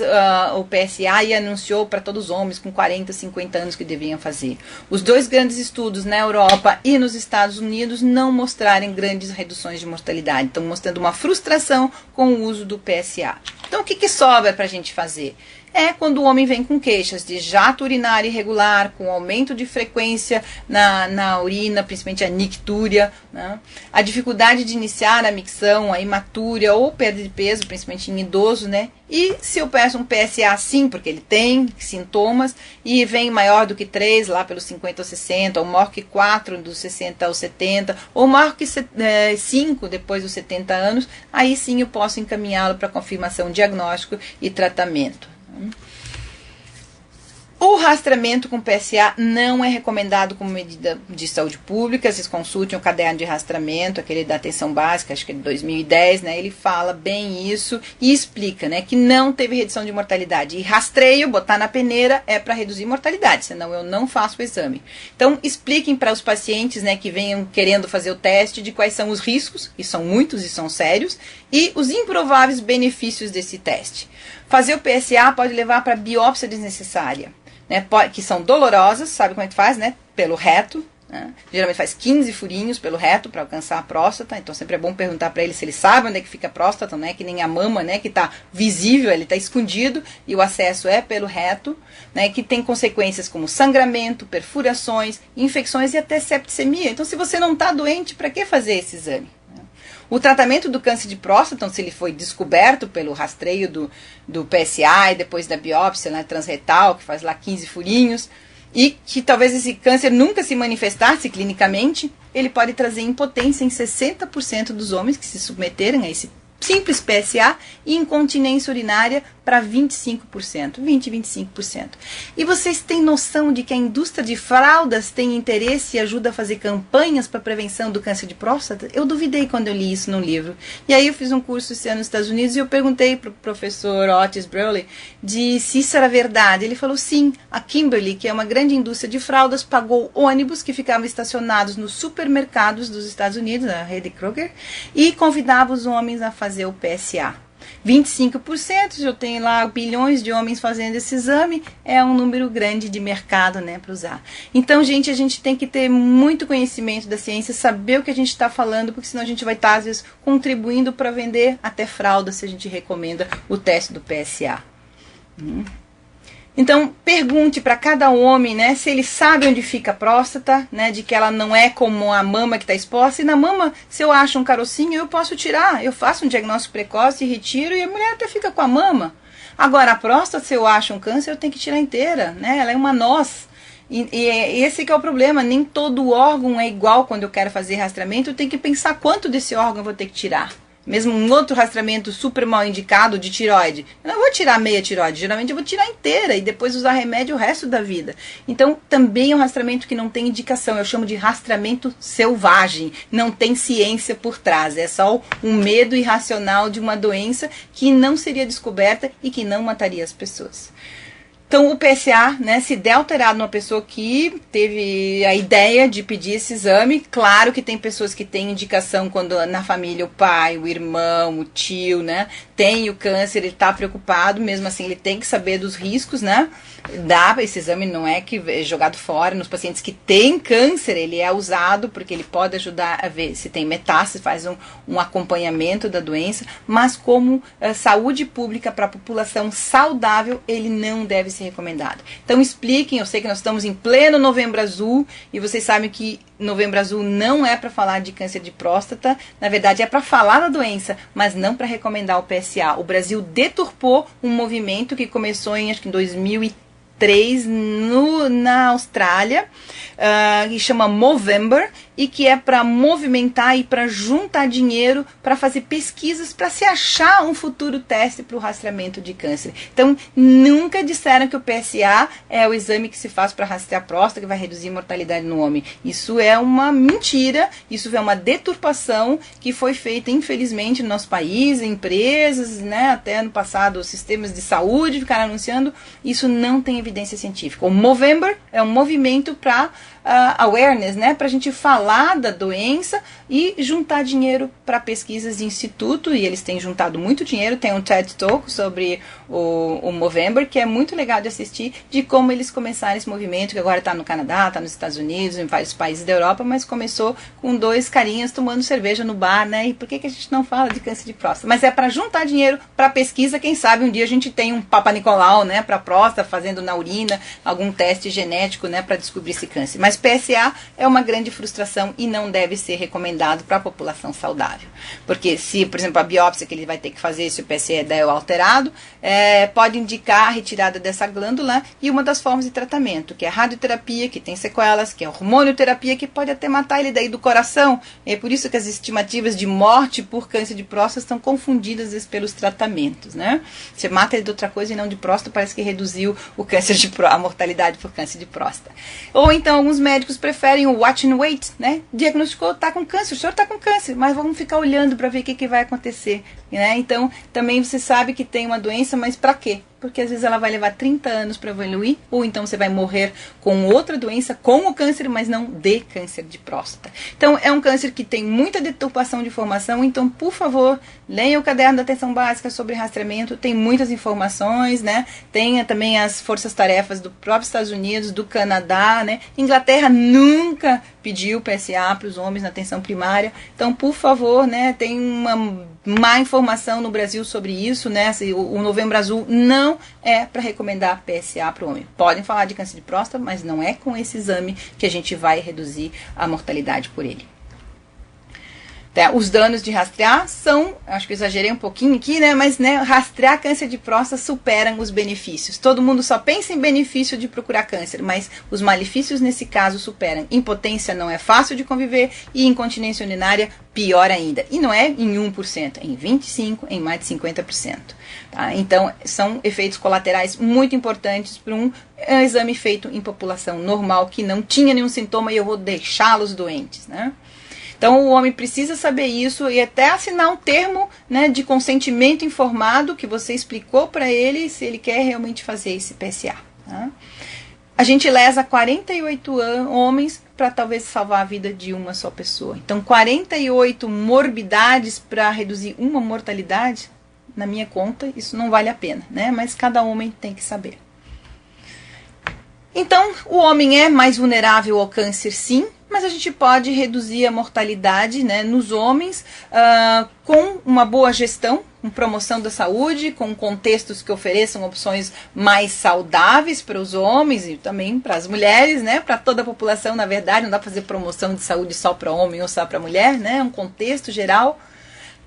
o PSA e anunciou para todos os homens com 40, 50 anos que deviam fazer. Os dois grandes estudos na Europa e nos Estados Unidos não mostraram grandes reduções de mortalidade, estão mostrando uma frustração com o uso do PSA. Então, o que sobra para a gente fazer? É quando o homem vem com queixas de jato urinário irregular, com aumento de frequência na urina, principalmente a nictúria, né? A dificuldade de iniciar a micção, a hematúria ou perda de peso, principalmente em idoso, né? E se eu peço um PSA sim, porque ele tem sintomas e vem maior do que 3, lá pelos 50 ou 60, ou maior que 4 dos 60 aos 70, ou maior que 5 depois dos 70 anos, aí sim eu posso encaminhá-lo para confirmação diagnóstico e tratamento. O rastreamento com PSA não é recomendado como medida de saúde pública. Vocês consultem o caderno de rastreamento, aquele da atenção básica, acho que é de 2010, né? Ele fala bem isso e explica, né, que não teve redução de mortalidade. E rastreio, botar na peneira, é para reduzir mortalidade, senão eu não faço o exame. Então, expliquem para os pacientes, né, que venham querendo fazer o teste de quais são os riscos, e são muitos e são sérios, e os improváveis benefícios desse teste. Fazer o PSA pode levar para biópsia desnecessária, né, que são dolorosas, sabe como é que faz, né? Pelo reto, né? Geralmente faz 15 furinhos pelo reto para alcançar a próstata, então sempre é bom perguntar para ele se ele sabe onde é que fica a próstata, né? Que nem a mama, né? Que está visível, ele está escondido e o acesso é pelo reto, né? Que tem consequências como sangramento, perfurações, infecções e até septicemia. Então, se você não está doente, para que fazer esse exame? O tratamento do câncer de próstata, então, se ele foi descoberto pelo rastreio do PSA e depois da biópsia, né, transretal, que faz lá 15 furinhos, e que talvez esse câncer nunca se manifestasse clinicamente, ele pode trazer impotência em 60% dos homens que se submeterem a esse simples PSA e incontinência urinária para 25%, 25%. E vocês têm noção de que a indústria de fraldas tem interesse e ajuda a fazer campanhas para prevenção do câncer de próstata? Eu duvidei quando eu li isso num livro. E aí eu fiz um curso esse ano nos Estados Unidos e eu perguntei para o professor Otis Broley se isso era verdade. Ele falou sim, a Kimberly, que é uma grande indústria de fraldas, pagou ônibus que ficavam estacionados nos supermercados dos Estados Unidos, a rede Kroger, e convidava os homens a fazer o PSA. 25%, eu tenho lá bilhões de homens fazendo esse exame, é um número grande de mercado, né, para usar. Então, gente, a gente tem que ter muito conhecimento da ciência, saber o que a gente está falando, porque senão a gente vai estar, às vezes, contribuindo para vender até fralda, se a gente recomenda o teste do PSA. Então, pergunte para cada homem, né, se ele sabe onde fica a próstata, né, de que ela não é como a mama que está exposta. E na mama, se eu acho um carocinho, eu posso tirar. Eu faço um diagnóstico precoce, retiro e a mulher até fica com a mama. Agora, a próstata, se eu acho um câncer, eu tenho que tirar inteira, né? Ela é uma noz. E esse que é o problema. Nem todo órgão é igual quando eu quero fazer rastreamento. Eu tenho que pensar quanto desse órgão eu vou ter que tirar. Mesmo um outro rastreamento super mal indicado de tireoide. Eu não vou tirar meia tireoide, geralmente eu vou tirar inteira e depois usar remédio o resto da vida. Então, também é um rastreamento que não tem indicação. Eu chamo de rastreamento selvagem. Não tem ciência por trás. É só um medo irracional de uma doença que não seria descoberta e que não mataria as pessoas. Então, o PSA, né, se der alterado numa pessoa que teve a ideia de pedir esse exame, claro que tem pessoas que têm indicação quando na família o pai, o irmão, o tio, né, tem o câncer, ele está preocupado, mesmo assim ele tem que saber dos riscos, né, esse exame não é que é jogado fora. Nos pacientes que têm câncer, ele é usado porque ele pode ajudar a ver se tem metástase, faz um acompanhamento da doença, mas como saúde pública para a população saudável, ele não deve ser recomendado. Então expliquem, eu sei que nós estamos em pleno Novembro Azul e vocês sabem que Novembro Azul não é para falar de câncer de próstata, na verdade é para falar da doença, mas não para recomendar o PSA. O Brasil deturpou um movimento que começou acho que em 2003 na Austrália, que chama Movember, e que é para movimentar e para juntar dinheiro para fazer pesquisas para se achar um futuro teste para o rastreamento de câncer. Então, nunca disseram que o PSA é o exame que se faz para rastrear a próstata, que vai reduzir a mortalidade no homem. Isso é uma mentira, isso é uma deturpação que foi feita, infelizmente, no nosso país, empresas, né, até no passado, os sistemas de saúde ficaram anunciando. Isso não tem evidência científica. O Movember é um movimento para awareness, né, para a gente falar da doença e juntar dinheiro para pesquisas de instituto, e eles têm juntado muito dinheiro. Tem um TED Talk sobre o Movember, que é muito legal de assistir, de como eles começaram esse movimento, que agora está no Canadá, está nos Estados Unidos, em vários países da Europa, mas começou com 2 carinhas tomando cerveja no bar, né, e por que a gente não fala de câncer de próstata? Mas é para juntar dinheiro para pesquisa, quem sabe um dia a gente tem um Papa Nicolau, né, para próstata, fazendo na urina, algum teste genético, né, para descobrir esse câncer. Mas PSA é uma grande frustração e não deve ser recomendado para a população saudável. Porque se, por exemplo, a biópsia que ele vai ter que fazer, se o PSA der alterado, pode indicar a retirada dessa glândula e uma das formas de tratamento, que é a radioterapia, que tem sequelas, que é a hormonioterapia, que pode até matar ele daí do coração. É por isso que as estimativas de morte por câncer de próstata estão confundidas pelos tratamentos, né? Você mata ele de outra coisa e não de próstata, parece que reduziu o câncer a mortalidade por câncer de próstata. Ou então alguns médicos preferem o watch and wait, né? Diagnosticou, está com câncer, o senhor está com câncer, mas vamos ficar olhando para ver o que vai acontecer, né? Então, também você sabe que tem uma doença, mas para quê? Porque às vezes ela vai levar 30 anos para evoluir, ou então você vai morrer com outra doença, com o câncer, mas não de câncer de próstata. Então, é um câncer que tem muita deturpação de informação, então, por favor, leia o caderno da atenção básica sobre rastreamento, tem muitas informações, né? Tenha também as forças-tarefas do próprio Estados Unidos, do Canadá, né? Inglaterra nunca pediu PSA para os homens na atenção primária, então, por favor, né? Tem uma má informação no Brasil sobre isso, né? O Novembro Azul não é para recomendar PSA para o homem. Podem falar de câncer de próstata, mas não é com esse exame que a gente vai reduzir a mortalidade por ele. Os danos de rastrear são, acho que eu exagerei um pouquinho aqui, né? Mas, né, rastrear câncer de próstata superam os benefícios. Todo mundo só pensa em benefício de procurar câncer, mas os malefícios nesse caso superam. Impotência não é fácil de conviver e incontinência urinária pior ainda. E não é em 1%, é em 25%, em mais de 50%. Tá? Então, são efeitos colaterais muito importantes para um exame feito em população normal que não tinha nenhum sintoma e eu vou deixá-los doentes, né? Então, o homem precisa saber isso e até assinar um termo, né, de consentimento informado que você explicou para ele se ele quer realmente fazer esse PSA. Tá? A gente lesa 48 homens para talvez salvar a vida de uma só pessoa. Então, 48 morbidades para reduzir uma mortalidade, na minha conta, isso não vale a pena, né? Mas cada homem tem que saber. Então, o homem é mais vulnerável ao câncer, sim, mas a gente pode reduzir a mortalidade, né, nos homens com uma boa gestão, com promoção da saúde, com contextos que ofereçam opções mais saudáveis para os homens e também para as mulheres, né, para toda a população, na verdade, não dá para fazer promoção de saúde só para homem ou só para mulher, né, é um contexto geral.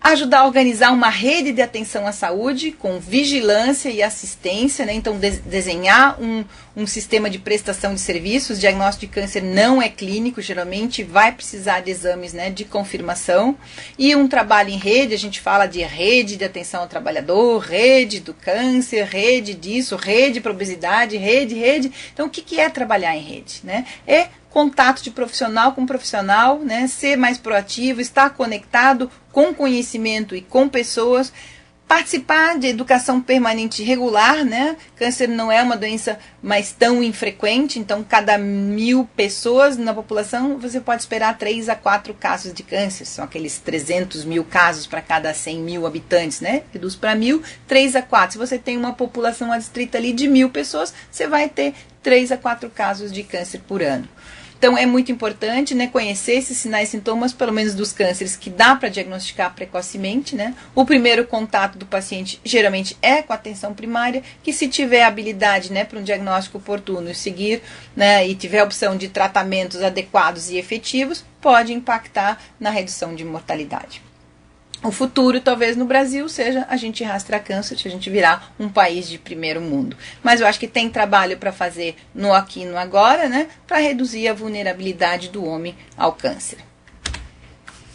Ajudar a organizar uma rede de atenção à saúde com vigilância e assistência, né? Então desenhar um sistema de prestação de serviços. Diagnóstico de câncer não é clínico, geralmente vai precisar de exames, né, de confirmação. E um trabalho em rede, a gente fala de rede de atenção ao trabalhador, rede do câncer, rede disso, rede para obesidade, rede. Então o que é trabalhar em rede, né? É contato de profissional com profissional, né? Ser mais proativo, estar conectado com conhecimento e com pessoas Participar de educação permanente regular, né? Câncer não é uma doença mais tão infrequente, então cada 1.000 pessoas na população você pode esperar 3 a 4 casos de câncer, são aqueles 300 mil casos para cada 100 mil habitantes, né? Reduz para 1.000, 3 a 4. Se você tem uma população adstrita ali de 1.000 pessoas, você vai ter 3 a 4 casos de câncer por ano. Então é muito importante, né, conhecer esses sinais e sintomas, pelo menos dos cânceres que dá para diagnosticar precocemente, né? O primeiro contato do paciente geralmente é com a atenção primária, que se tiver habilidade, né, para um diagnóstico oportuno e seguir, né, e tiver opção de tratamentos adequados e efetivos, pode impactar na redução de mortalidade. O futuro, talvez, no Brasil, seja a gente rastrear câncer, se a gente virar um país de primeiro mundo. Mas eu acho que tem trabalho para fazer no aqui e no agora, né, para reduzir a vulnerabilidade do homem ao câncer.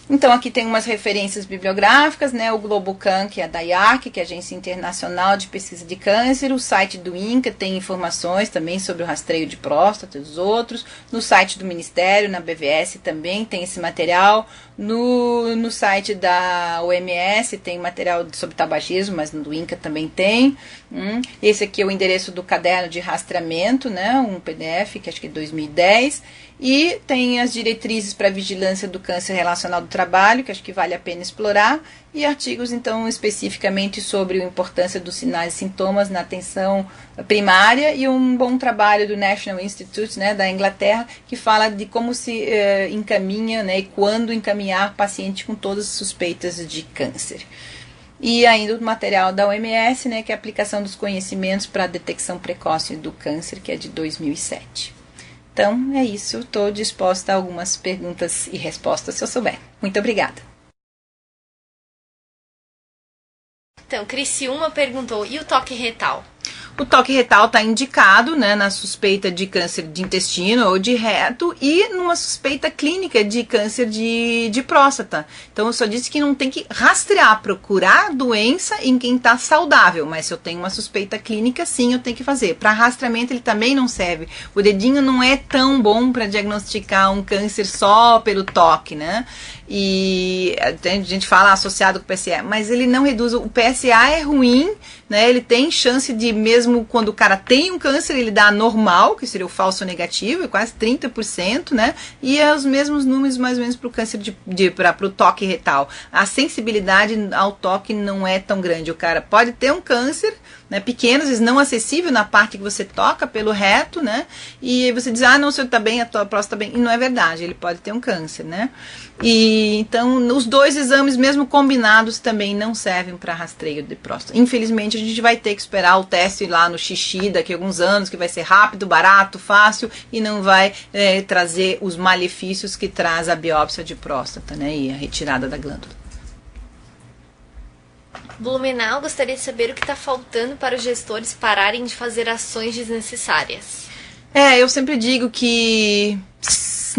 Então aqui tem umas referências bibliográficas, né, o Globocan, que é da IARC, que é a Agência Internacional de Pesquisa de Câncer, o site do INCA tem informações também sobre o rastreio de próstata e dos outros, no site do Ministério, na BVS também tem esse material, no site da OMS tem material sobre tabagismo, mas no do INCA também tem. Esse aqui é o endereço do caderno de rastreamento, né, um PDF, que acho que é 2010, e tem as diretrizes para vigilância do câncer relacional do trabalho, que acho que vale a pena explorar, e artigos, então, especificamente sobre a importância dos sinais e sintomas na atenção primária, e um bom trabalho do National Institute, né, da Inglaterra, que fala de como se encaminha, né, e quando encaminhar paciente com todas as suspeitas de câncer. E ainda o material da OMS, né, que é a aplicação dos conhecimentos para a detecção precoce do câncer, que é de 2007. Então, é isso. Estou disposta a algumas perguntas e respostas, se eu souber. Muito obrigada. Então, Criciúma perguntou, e o toque retal? O toque retal está indicado, né, na suspeita de câncer de intestino ou de reto e numa suspeita clínica de câncer de próstata. Então, eu só disse que não tem que rastrear, procurar doença em quem está saudável, mas se eu tenho uma suspeita clínica, sim, eu tenho que fazer. Para rastreamento, ele também não serve. O dedinho não é tão bom para diagnosticar um câncer só pelo toque, né? E a gente fala associado com o PSA, mas ele não reduz. O PSA é ruim, né? Ele tem chance de, mesmo quando o cara tem um câncer, ele dá normal, que seria o falso negativo, é quase 30%, né? E é os mesmos números mais ou menos para o câncer para o toque retal. A sensibilidade ao toque não é tão grande. O cara pode ter um câncer, né, pequeno, às vezes não acessível na parte que você toca pelo reto, né? E você diz, não, o senhor está bem, a tua próstata está bem. E não é verdade, ele pode ter um câncer, né? E então, os dois exames, mesmo combinados, também não servem para rastreio de próstata. Infelizmente, a gente vai ter que esperar o teste lá no xixi daqui a alguns anos, que vai ser rápido, barato, fácil e não vai trazer os malefícios que traz a biópsia de próstata, né? E a retirada da glândula. Blumenau gostaria de saber o que está faltando para os gestores pararem de fazer ações desnecessárias. Eu sempre digo que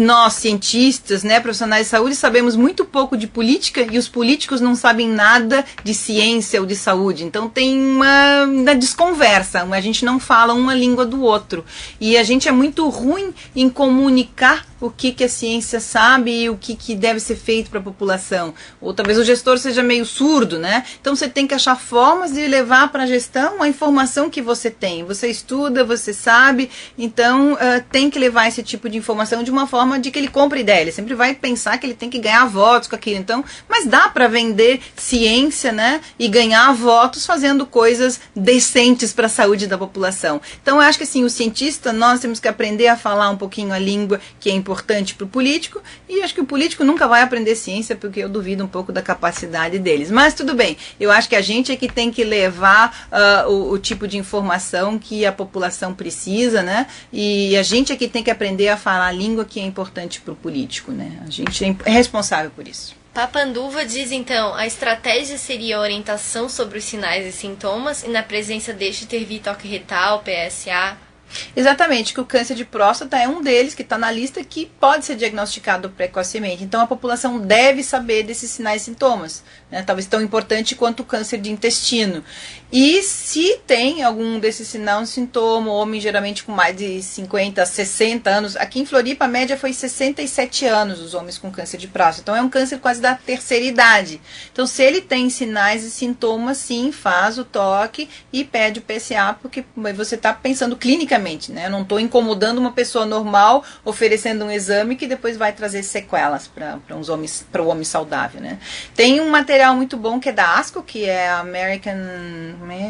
nós, cientistas, né, profissionais de saúde, sabemos muito pouco de política e os políticos não sabem nada de ciência ou de saúde. Então tem uma desconversa, a gente não fala uma língua do outro. E a gente é muito ruim em comunicar o que a ciência sabe e o que deve ser feito para a população. Ou talvez o gestor seja meio surdo, né? Então você tem que achar formas de levar para a gestão a informação que você tem. Você estuda, você sabe, então tem que levar esse tipo de informação de uma forma de que ele compre ideia. Ele sempre vai pensar que ele tem que ganhar votos com aquilo. Então, mas dá para vender ciência, né? E ganhar votos fazendo coisas decentes para a saúde da população. Então eu acho que assim, o cientista, nós temos que aprender a falar um pouquinho a língua que é importante para o político, e acho que o político nunca vai aprender ciência, porque eu duvido um pouco da capacidade deles. Mas tudo bem, eu acho que a gente é que tem que levar o tipo de informação que a população precisa, né? E a gente é que tem que aprender a falar a língua que é importante para o político, né? A gente é responsável por isso. Papanduva diz então, a estratégia seria a orientação sobre os sinais e sintomas e na presença deste intervir toque retal, PSA, Exatamente, que o câncer de próstata é um deles que está na lista que pode ser diagnosticado precocemente. Então a população deve saber desses sinais e sintomas, né? Talvez tão importante quanto o câncer de intestino. E se tem algum desses sinais e sintomas, homem geralmente com mais de 50, 60 anos, aqui em Floripa a média foi 67 anos os homens com câncer de próstata. Então é um câncer quase da terceira idade. Então se ele tem sinais e sintomas, sim, faz o toque e pede o PSA, porque você está pensando clinicamente, né? Eu não estou incomodando uma pessoa normal, oferecendo um exame que depois vai trazer sequelas para o homem saudável, né? Tem um material muito bom que é da ASCO, que é a American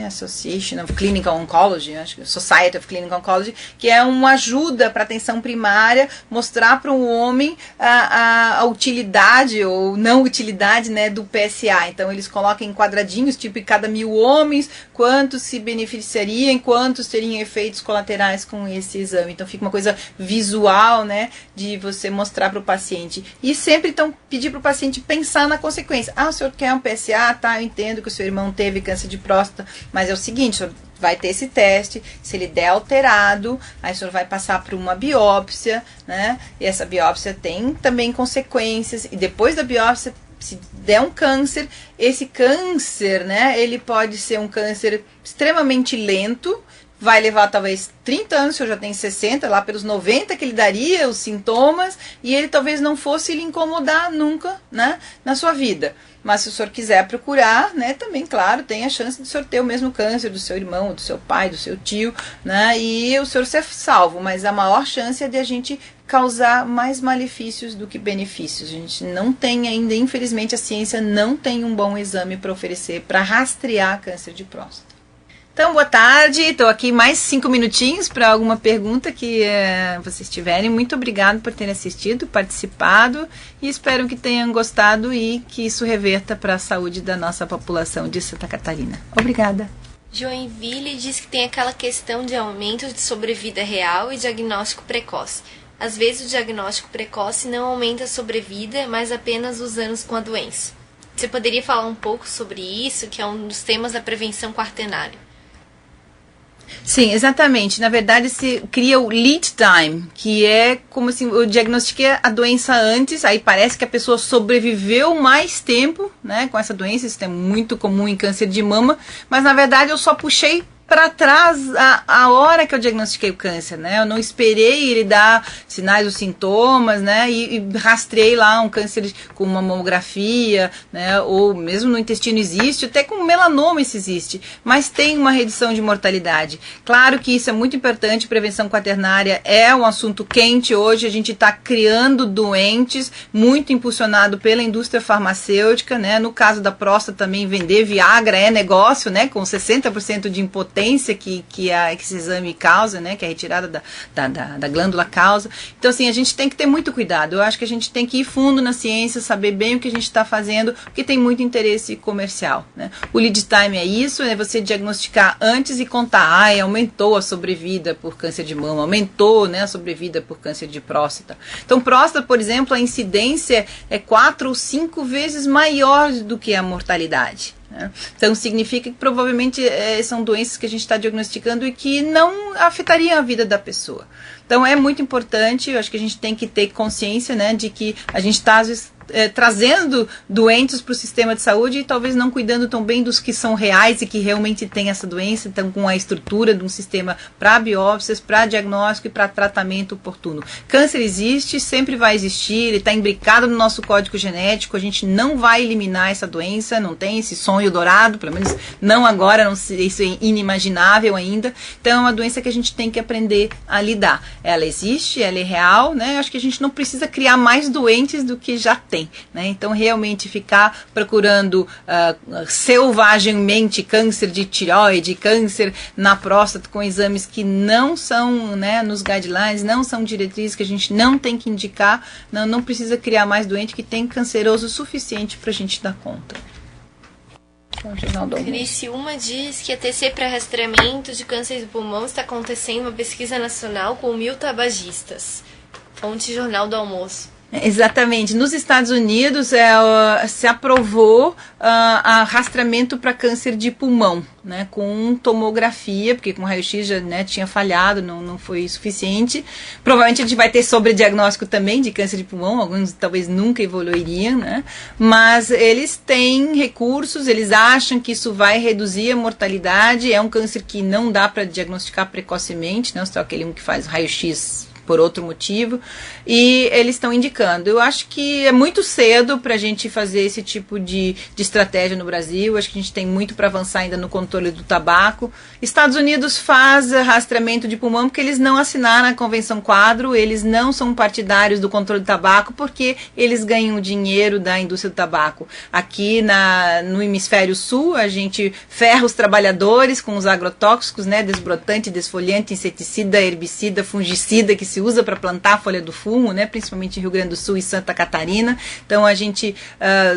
Association of Clinical Oncology, acho que Society of Clinical Oncology, que é uma ajuda para atenção primária, mostrar para o homem a utilidade ou não utilidade, né, do PSA. Então eles colocam em quadradinhos, tipo, em cada 1000 homens, quantos se beneficiariam, quantos teriam efeitos colaterais com esse exame. Então fica uma coisa visual, né, de você mostrar para o paciente. E sempre então pedir para o paciente pensar na consequência. O senhor quer um PSA? Tá, eu entendo que o seu irmão teve câncer de próstata, mas é o seguinte, o senhor vai ter esse teste, se ele der alterado, aí o senhor vai passar por uma biópsia, né, e essa biópsia tem também consequências, e depois da biópsia, se der um câncer, esse câncer, né, ele pode ser um câncer extremamente lento, vai levar talvez 30 anos, se eu já tenho 60, lá pelos 90 que ele daria os sintomas, e ele talvez não fosse lhe incomodar nunca, né, na sua vida. Mas se o senhor quiser procurar, né, também, claro, tem a chance de o senhor ter o mesmo câncer do seu irmão, do seu pai, do seu tio, né, e o senhor ser salvo. Mas a maior chance é de a gente causar mais malefícios do que benefícios. A gente não tem ainda, infelizmente, a ciência não tem um bom exame para oferecer para rastrear câncer de próstata. Então, boa tarde, estou aqui mais 5 minutinhos para alguma pergunta que vocês tiverem. Muito obrigado por terem assistido, participado, e espero que tenham gostado e que isso reverta para a saúde da nossa população de Santa Catarina. Obrigada. Joinville diz que tem aquela questão de aumento de sobrevida real e diagnóstico precoce. Às vezes o diagnóstico precoce não aumenta a sobrevida, mas apenas os anos com a doença. Você poderia falar um pouco sobre isso, que é um dos temas da prevenção quaternária? Sim, exatamente. Na verdade, se cria o lead time, que é como assim, eu diagnostiquei a doença antes, aí parece que a pessoa sobreviveu mais tempo, né, com essa doença. Isso é muito comum em câncer de mama, mas na verdade eu só puxei para trás a hora que eu diagnostiquei o câncer, né? Eu não esperei ele dar sinais ou sintomas, né? E rastrei lá um câncer com uma mamografia, né? Ou mesmo no intestino existe, até com melanoma isso existe, mas tem uma redução de mortalidade. Claro que isso é muito importante, prevenção quaternária é um assunto quente hoje, a gente está criando doentes, muito impulsionado pela indústria farmacêutica, né? No caso da próstata também vender Viagra é negócio, né? Com 60% de impotência que esse exame causa, né, que a retirada da glândula causa. Então, assim, a gente tem que ter muito cuidado. Eu acho que a gente tem que ir fundo na ciência, saber bem o que a gente está fazendo, porque tem muito interesse comercial, né? O lead time é isso, é você diagnosticar antes e contar, aumentou a sobrevida por câncer de mama, aumentou, né, a sobrevida por câncer de próstata. Então, próstata, por exemplo, a incidência é 4 ou 5 vezes maior do que a mortalidade. Então significa que provavelmente são doenças que a gente está diagnosticando e que não afetariam a vida da pessoa. Então é muito importante, eu acho que a gente tem que ter consciência, né, de que a gente está às vezes trazendo doentes para o sistema de saúde e talvez não cuidando tão bem dos que são reais e que realmente têm essa doença, então com a estrutura de um sistema para biópsias, para diagnóstico e para tratamento oportuno. Câncer existe, sempre vai existir, ele está imbricado no nosso código genético, a gente não vai eliminar essa doença, não tem esse sonho dourado, pelo menos não agora, não, isso é inimaginável ainda. Então é uma doença que a gente tem que aprender a lidar. Ela existe, ela é real, né? Acho que a gente não precisa criar mais doentes do que já tem. Né? Então realmente ficar procurando selvagemmente câncer de tireoide, câncer na próstata com exames que não são, né, nos guidelines, não são diretrizes que a gente não tem que indicar, não precisa criar mais doente que tem canceroso o suficiente para a gente dar conta. Criciúma diz que a TC para rastreamento de câncer do pulmão está acontecendo uma pesquisa nacional com 1000 tabagistas. Fonte Jornal do Almoço. Exatamente. Nos Estados Unidos se aprovou rastreamento para câncer de pulmão, né, com tomografia, porque com raio-x já, né, tinha falhado, não foi suficiente. Provavelmente a gente vai ter sobrediagnóstico também de câncer de pulmão, alguns talvez nunca evoluiriam, né, mas eles têm recursos, eles acham que isso vai reduzir a mortalidade. É um câncer que não dá para diagnosticar precocemente, não só aquele que faz raio-x por outro motivo, e eles estão indicando. Eu acho que é muito cedo para a gente fazer esse tipo de estratégia no Brasil. Acho que a gente tem muito para avançar ainda no controle do tabaco. Estados Unidos faz rastreamento de pulmão porque eles não assinaram a Convenção Quadro, eles não são partidários do controle do tabaco porque eles ganham dinheiro da indústria do tabaco. Aqui no hemisfério sul, a gente ferra os trabalhadores com os agrotóxicos, né, desbrotante, desfoliante, inseticida, herbicida, fungicida, que se usa para plantar a folha do fumo, né, principalmente em Rio Grande do Sul e Santa Catarina. Então a gente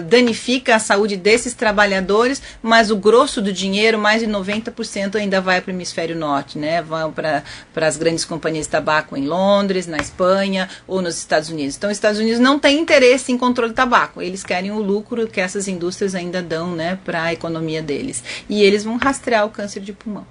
danifica a saúde desses trabalhadores, mas o grosso do dinheiro, mais de 90%, ainda vai para o hemisfério norte, né, vão para as grandes companhias de tabaco em Londres, na Espanha ou nos Estados Unidos. Então os Estados Unidos não têm interesse em controle do tabaco, eles querem o lucro que essas indústrias ainda dão, né, para a economia deles. E eles vão rastrear o câncer de pulmão.